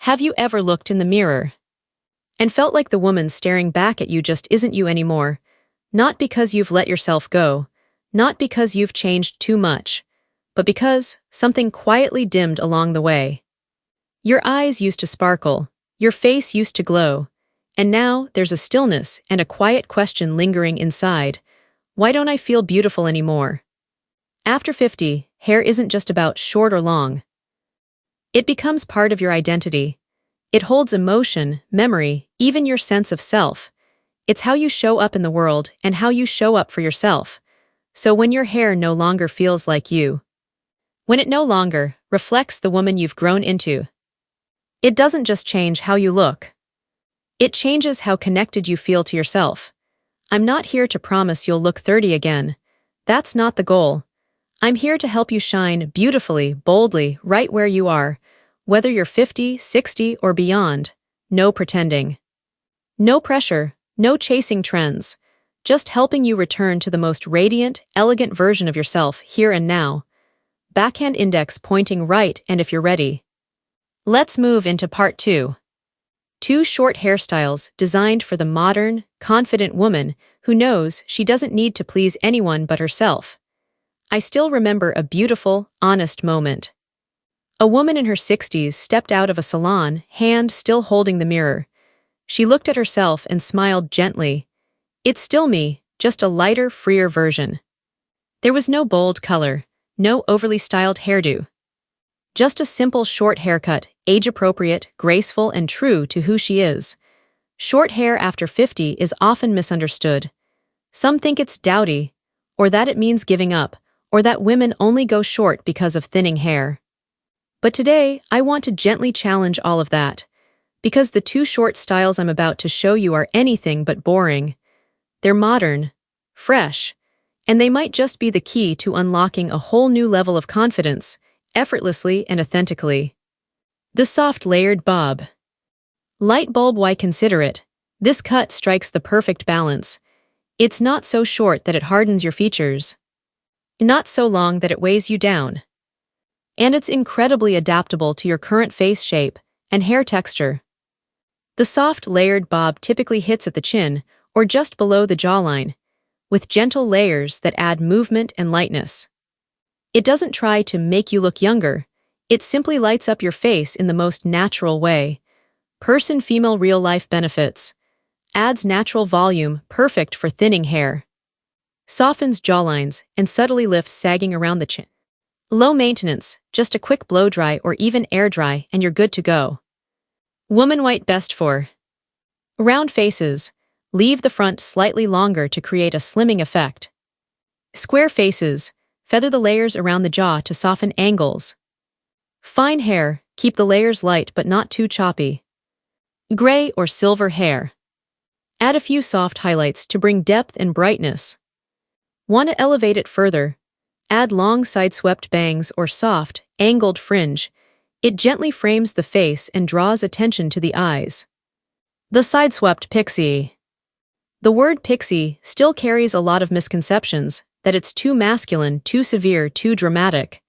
Have you ever looked in the mirror and felt like the woman staring back at you just isn't you anymore? Not because you've let yourself go, not because you've changed too much, but because something quietly dimmed along the way. Your eyes used to sparkle, your face used to glow, and now there's a stillness and a quiet question lingering inside. Why don't I feel beautiful anymore? After 50, hair isn't just about short or long. It becomes part of your identity. It holds emotion, memory, even your sense of self. It's how you show up in the world and how you show up for yourself. So when your hair no longer feels like you, when it no longer reflects the woman you've grown into, it doesn't just change how you look. It changes how connected you feel to yourself. I'm not here to promise you'll look 30 again. That's not the goal. I'm here to help you shine beautifully, boldly, right where you are. Whether you're 50, 60, or beyond, no pretending. No pressure, no chasing trends. Just helping you return to the most radiant, elegant version of yourself here and now. Backhand index pointing right, and if you're ready, let's move into part 2. 2 short hairstyles designed for the modern, confident woman who knows she doesn't need to please anyone but herself. I still remember a beautiful, honest moment. A woman in her 60s stepped out of a salon, hand still holding the mirror. She looked at herself and smiled gently. It's still me, just a lighter, freer version. There was no bold color, no overly styled hairdo. Just a simple short haircut, age-appropriate, graceful, and true to who she is. Short hair after 50 is often misunderstood. Some think it's dowdy, or that it means giving up, or that women only go short because of thinning hair. But today, I want to gently challenge all of that, because the 2 short styles I'm about to show you are anything but boring. They're modern, fresh, and they might just be the key to unlocking a whole new level of confidence, effortlessly and authentically. The soft layered bob. Light bulb, why consider it? This cut strikes the perfect balance. It's not so short that it hardens your features, not so long that it weighs you down. And it's incredibly adaptable to your current face shape and hair texture. The soft layered bob typically hits at the chin or just below the jawline, with gentle layers that add movement and lightness. It doesn't try to make you look younger, it simply lights up your face in the most natural way. Female real-life benefits. Adds natural volume, perfect for thinning hair. Softens jawlines and subtly lifts sagging around the chin. Low maintenance, just a quick blow dry or even air dry and you're good to go. Woman white, best for round faces. Leave the front slightly longer to create a slimming effect. Square faces. Feather the layers around the jaw to soften angles. Fine hair. Keep the layers light but not too choppy. Gray or silver hair. Add a few soft highlights to bring depth and brightness. Want to elevate it further? Add long side-swept bangs or soft, angled fringe. It gently frames the face and draws attention to the eyes. The side-swept pixie. The word pixie still carries a lot of misconceptions, that it's too masculine, too severe, too dramatic.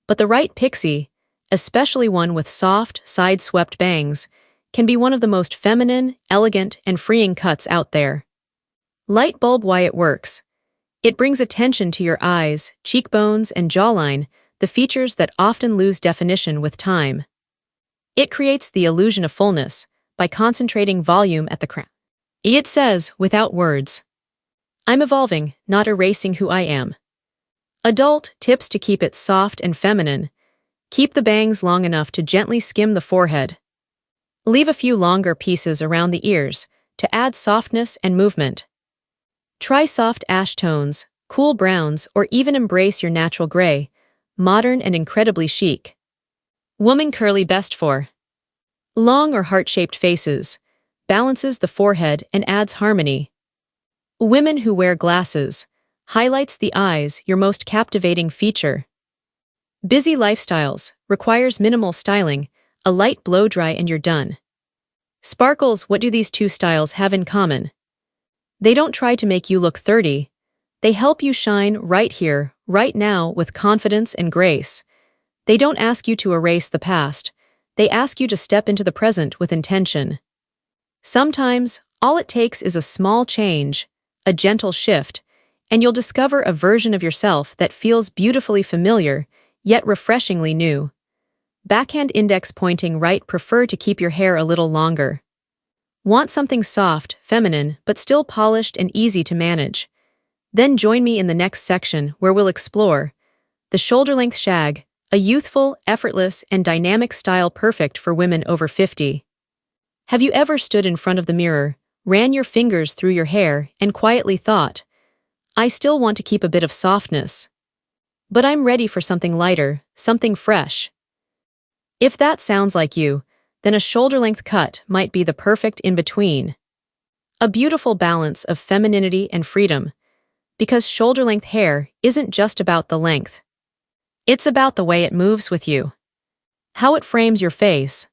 But the right pixie, especially one with soft, side-swept bangs, can be one of the most feminine, elegant, and freeing cuts out there. Light bulb, why it works. It brings attention to your eyes, cheekbones, and jawline, the features that often lose definition with time. It creates the illusion of fullness by concentrating volume at the crown. It says, without words, I'm evolving, not erasing who I am. Adult tips to keep it soft and feminine. Keep the bangs long enough to gently skim the forehead. Leave a few longer pieces around the ears to add softness and movement. Try soft ash tones, cool browns, or even embrace your natural gray, modern and incredibly chic. Woman curly, best for long or heart-shaped faces. Balances the forehead and adds harmony. Women who wear glasses. Highlights the eyes, your most captivating feature. Busy lifestyles. Requires minimal styling, a light blow-dry and you're done. Sparkles, what do these 2 styles have in common? They don't try to make you look 30. They help you shine right here, right now with confidence and grace. They don't ask you to erase the past. They ask you to step into the present with intention. Sometimes, all it takes is a small change, a gentle shift, and you'll discover a version of yourself that feels beautifully familiar, yet refreshingly new. Backhand index pointing right. Prefer to keep your hair a little longer. Want something soft, feminine, but still polished and easy to manage? Then join me in the next section where we'll explore the shoulder-length shag, a youthful, effortless, and dynamic style perfect for women over 50. Have you ever stood in front of the mirror, ran your fingers through your hair, and quietly thought, I still want to keep a bit of softness, but I'm ready for something lighter, something fresh? If that sounds like you, then a shoulder-length cut might be the perfect in-between. A beautiful balance of femininity and freedom, because shoulder-length hair isn't just about the length. It's about the way it moves with you, how it frames your face,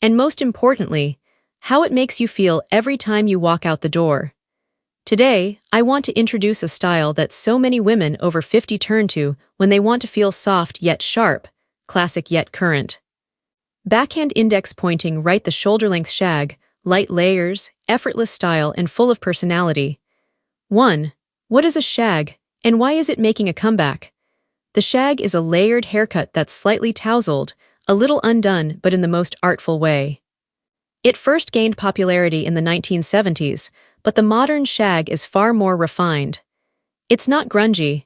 and most importantly, how it makes you feel every time you walk out the door. Today, I want to introduce a style that so many women over 50 turn to when they want to feel soft yet sharp, classic yet current. Backhand index pointing right. The shoulder-length shag, light layers, effortless style, and full of personality. 1. What is a shag, and why is it making a comeback? The shag is a layered haircut that's slightly tousled, a little undone but in the most artful way. It first gained popularity in the 1970s, but the modern shag is far more refined. It's not grungy,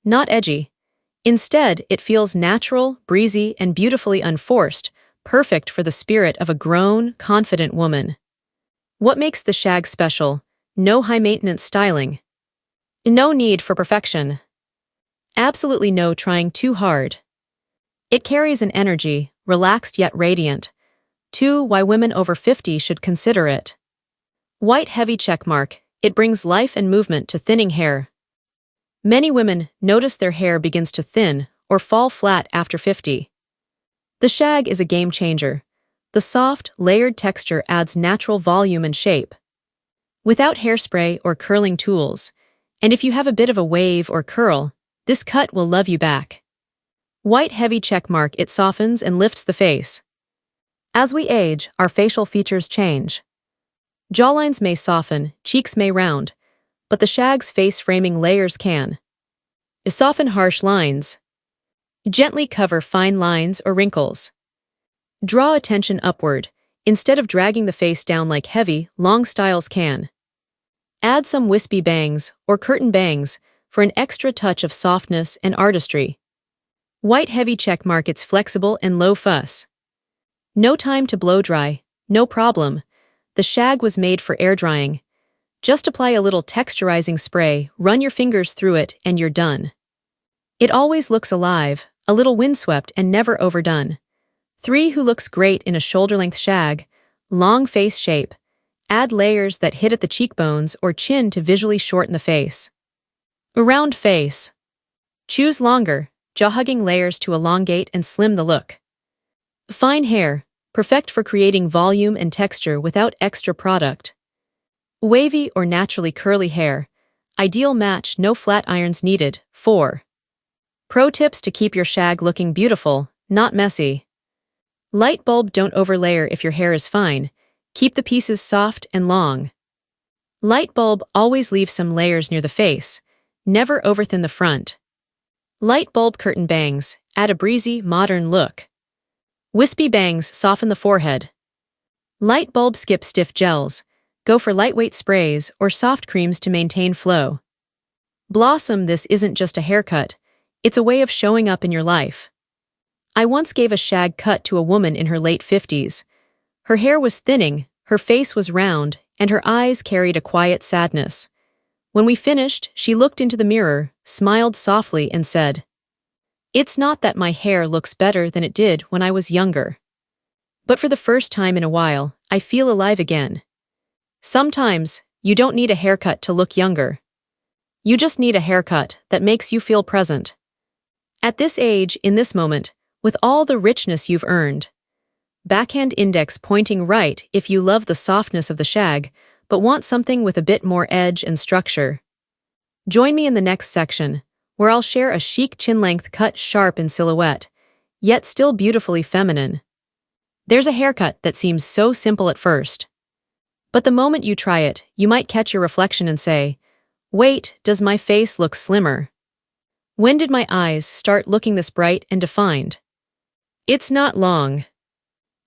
not edgy. Instead, it feels natural, breezy, and beautifully unforced, perfect for the spirit of a grown, confident woman. What makes the shag special? No high-maintenance styling. No need for perfection. Absolutely no trying too hard. It carries an energy, relaxed yet radiant. 2. Why women over 50 should consider it. White heavy checkmark. It brings life and movement to thinning hair. Many women notice their hair begins to thin or fall flat after 50. The shag is a game changer. The soft, layered texture adds natural volume and shape. Without hairspray or curling tools, and if you have a bit of a wave or curl, this cut will love you back. White heavy checkmark. It softens and lifts the face. As we age, our facial features change. Jawlines may soften, cheeks may round, but the shag's face-framing layers can soften harsh lines, gently cover fine lines or wrinkles, draw attention upward, instead of dragging the face down like heavy, long styles can. Add some wispy bangs or curtain bangs for an extra touch of softness and artistry. White heavy checkmark. It's flexible and low fuss. No time to blow dry, no problem. The shag was made for air drying. Just apply a little texturizing spray, run your fingers through it, and you're done. It always looks alive, a little windswept and never overdone. 3. Who looks great in a shoulder-length shag? Long face shape. Add layers that hit at the cheekbones or chin to visually shorten the face. A round face. Choose longer, jaw-hugging layers to elongate and slim the look. Fine hair, perfect for creating volume and texture without extra product. Wavy or naturally curly hair, ideal match. No flat irons needed. 4. Pro tips to keep your shag looking beautiful, not messy. Light bulb. Don't overlayer if your hair is fine. Keep the pieces soft and long. Light bulb. Always leave some layers near the face. Never overthin the front. Light bulb. Curtain bangs. Add a breezy, modern look. Wispy bangs. Soften the forehead. Light bulb. Skip stiff gels. Go for lightweight sprays or soft creams to maintain flow. Blossom. This isn't just a haircut. It's a way of showing up in your life. I once gave a shag cut to a woman in her late 50s. Her hair was thinning, her face was round, and her eyes carried a quiet sadness. When we finished, she looked into the mirror, smiled softly, and said, "It's not that my hair looks better than it did when I was younger. But for the first time in a while, I feel alive again." Sometimes, you don't need a haircut to look younger. You just need a haircut that makes you feel present. At this age, in this moment, with all the richness you've earned. Backhand index pointing right if you love the softness of the shag, but want something with a bit more edge and structure. Join me in the next section, where I'll share a chic chin-length cut sharp in silhouette, yet still beautifully feminine. There's a haircut that seems so simple at first. But the moment you try it, you might catch your reflection and say, wait, does my face look slimmer? When did my eyes start looking this bright and defined? It's not long.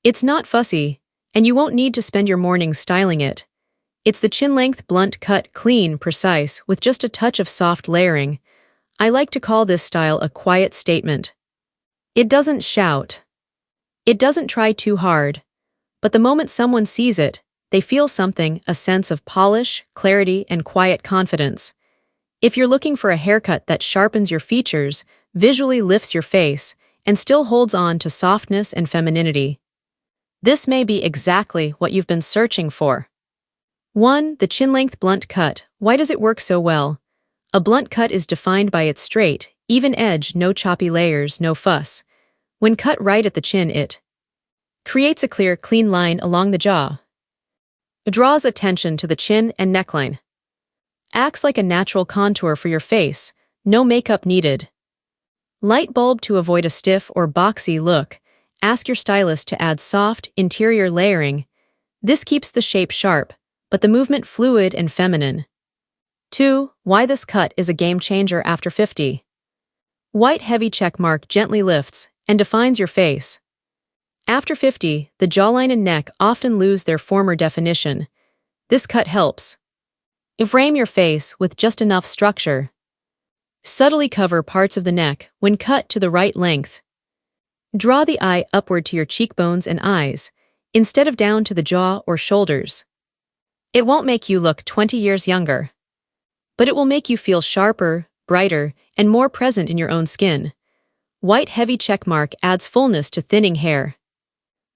It's not fussy, and you won't need to spend your mornings styling it. It's the chin-length blunt cut, clean, precise, with just a touch of soft layering. I like to call this style a quiet statement. It doesn't shout. It doesn't try too hard. But the moment someone sees it, they feel something, a sense of polish, clarity, and quiet confidence. If you're looking for a haircut that sharpens your features, visually lifts your face, and still holds on to softness and femininity, this may be exactly what you've been searching for. 1. The chin-length blunt cut. Why does it work so well? A blunt cut is defined by its straight, even edge, no choppy layers, no fuss. When cut right at the chin, it creates a clear, clean line along the jaw. It draws attention to the chin and neckline. Acts like a natural contour for your face, no makeup needed. Light bulb to avoid a stiff or boxy look. Ask your stylist to add soft, interior layering. This keeps the shape sharp, but the movement fluid and feminine. 2. Why this cut is a game changer after 50. White heavy check mark gently lifts and defines your face. After 50, the jawline and neck often lose their former definition. This cut helps frame your face with just enough structure. Subtly cover parts of the neck when cut to the right length. Draw the eye upward to your cheekbones and eyes, instead of down to the jaw or shoulders. It won't make you look 20 years younger, but it will make you feel sharper, brighter, and more present in your own skin. White heavy check mark adds fullness to thinning hair.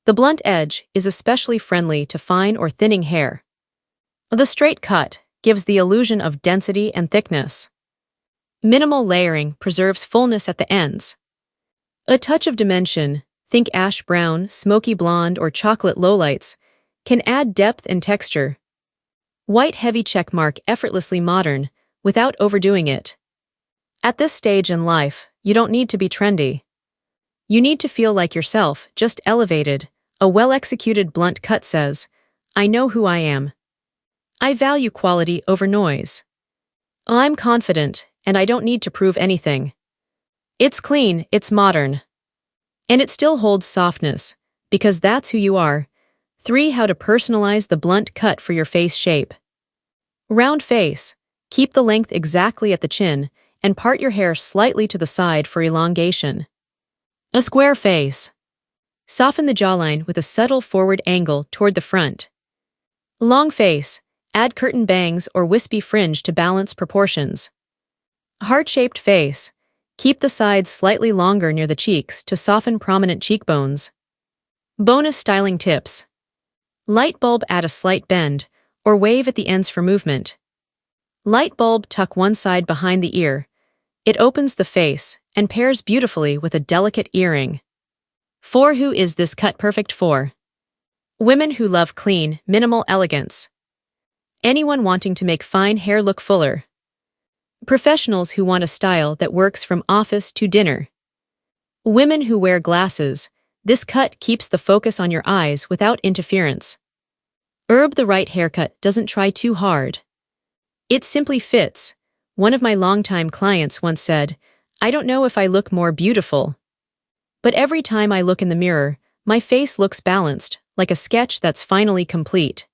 The blunt edge is especially friendly to fine or thinning hair. The straight cut gives the illusion of density and thickness. Minimal layering preserves fullness at the ends. A touch of dimension, think ash brown, smoky blonde, or chocolate lowlights, can add depth and texture. White heavy check mark effortlessly modern, without overdoing it. At this stage in life, you don't need to be trendy. You need to feel like yourself, just elevated. A well-executed blunt cut says, I know who I am. I value quality over noise. I'm confident, and I don't need to prove anything. It's clean, it's modern. And it still holds softness, because that's who you are. 3. How to personalize the blunt cut for your face shape. Round face. Keep the length exactly at the chin, and part your hair slightly to the side for elongation. A square face. Soften the jawline with a subtle forward angle toward the front. Long face. Add curtain bangs or wispy fringe to balance proportions. Heart-shaped face. Keep the sides slightly longer near the cheeks to soften prominent cheekbones. Bonus styling tips. Light bulb, add a slight bend, or wave at the ends for movement. Light bulb, tuck one side behind the ear. It opens the face and pairs beautifully with a delicate earring. 4. Who is this cut perfect for? Women who love clean, minimal elegance. Anyone wanting to make fine hair look fuller. Professionals who want a style that works from office to dinner. Women who wear glasses. This cut keeps the focus on your eyes without interference. The right haircut doesn't try too hard. It simply fits. One of my longtime clients once said, I don't know if I look more beautiful, but every time I look in the mirror, my face looks balanced, like a sketch that's finally complete.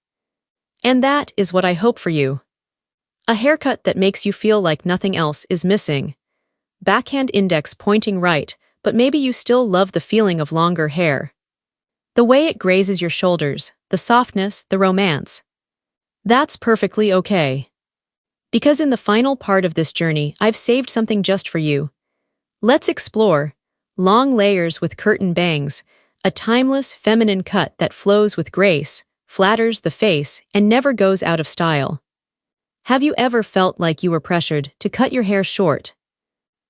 And that is what I hope for you. A haircut that makes you feel like nothing else is missing. Backhand index pointing right, but maybe you still love the feeling of longer hair. The way it grazes your shoulders, the softness, the romance. That's perfectly okay. Because in the final part of this journey, I've saved something just for you. Let's explore long layers with curtain bangs, a timeless, feminine cut that flows with grace, flatters the face, and never goes out of style. Have you ever felt like you were pressured to cut your hair short?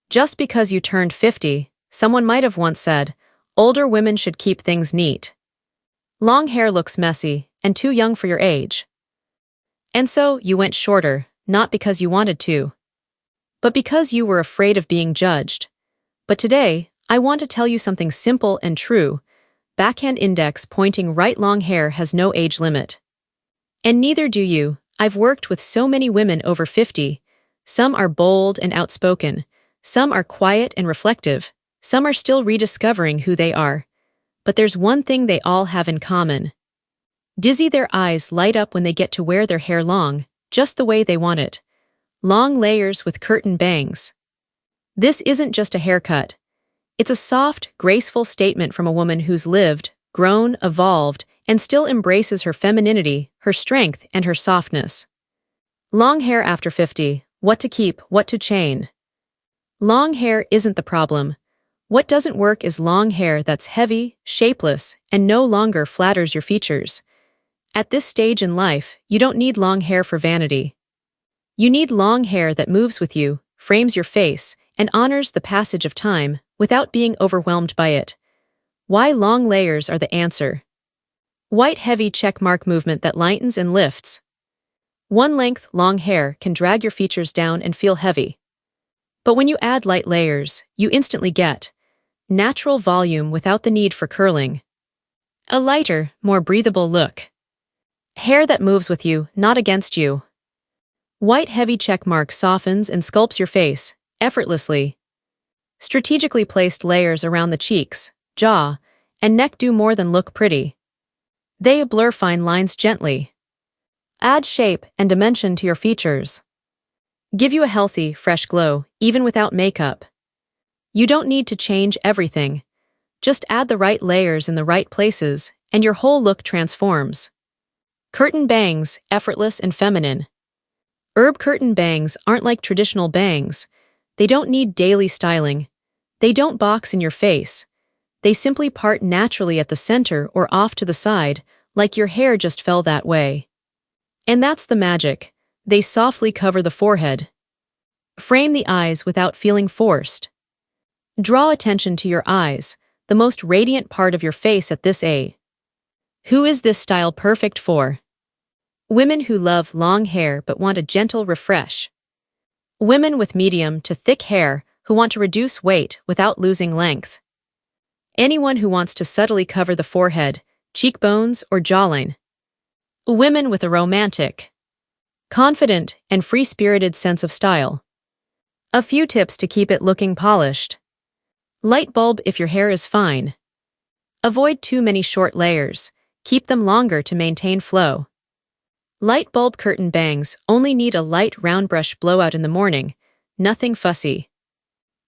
Just because you turned 50, someone might have once said, older women should keep things neat. Long hair looks messy and too young for your age. And so you went shorter, not because you wanted to, but because you were afraid of being judged. But today, I want to tell you something simple and true. backhand index pointing right. Long hair has no age limit. And neither do you. I've worked with so many women over 50. Some are bold and outspoken. Some are quiet and reflective. Some are still rediscovering who they are. But there's one thing they all have in common. Dizzy, their eyes light up when they get to wear their hair long, just the way they want it. Long layers with curtain bangs. This isn't just a haircut. It's a soft, graceful statement from a woman who's lived, grown, evolved, and still embraces her femininity, her strength, and her softness. Long hair after 50. What to keep, what to chain. Long hair isn't the problem. What doesn't work is long hair that's heavy, shapeless, and no longer flatters your features. At this stage in life, you don't need long hair for vanity. You need long hair that moves with you, frames your face, and honors the passage of time without being overwhelmed by it. Why long layers are the answer. White heavy checkmark movement that lightens and lifts. One length, long hair can drag your features down and feel heavy. But when you add light layers, you instantly get natural volume without the need for curling. A lighter, more breathable look. Hair that moves with you, not against you. White heavy checkmark softens and sculpts your face, effortlessly. Strategically placed layers around the cheeks, jaw, and neck do more than look pretty. They blur fine lines gently. Add shape and dimension to your features. Give you a healthy, fresh glow, even without makeup. You don't need to change everything. Just add the right layers in the right places, and your whole look transforms. Curtain bangs, effortless and feminine. Herb curtain bangs aren't like traditional bangs. They don't need daily styling. They don't box in your face. They simply part naturally at the center or off to the side, like your hair just fell that way. And that's the magic. They softly cover the forehead. Frame the eyes without feeling forced. Draw attention to your eyes, the most radiant part of your face at this age. Who is this style perfect for? Women who love long hair but want a gentle refresh. Women with medium to thick hair who want to reduce weight without losing length. Anyone who wants to subtly cover the forehead, cheekbones, or jawline. Women with a romantic, confident, and free-spirited sense of style. A few tips to keep it looking polished. Light bulb if your hair is fine. Avoid too many short layers. Keep them longer to maintain flow. Light bulb curtain bangs only need a light round brush blowout in the morning, nothing fussy.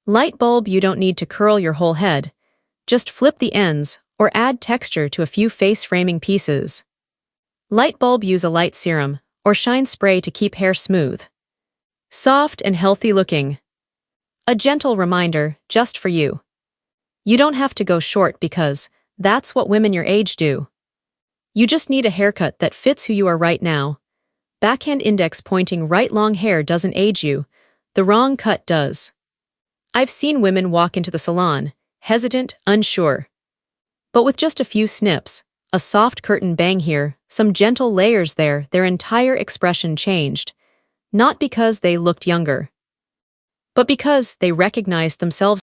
Light bulb you don't need to curl your whole head. Just flip the ends or add texture to a few face-framing pieces. Light bulb use a light serum or shine spray to keep hair smooth. Soft and healthy looking. A gentle reminder just for you. You don't have to go short because that's what women your age do. You just need a haircut that fits who you are right now. Backhand index pointing right. Long hair doesn't age you. The wrong cut does. I've seen women walk into the salon, hesitant, unsure. But with just a few snips, a soft curtain bang here, some gentle layers there, their entire expression changed. Not because they looked younger, but because they recognized themselves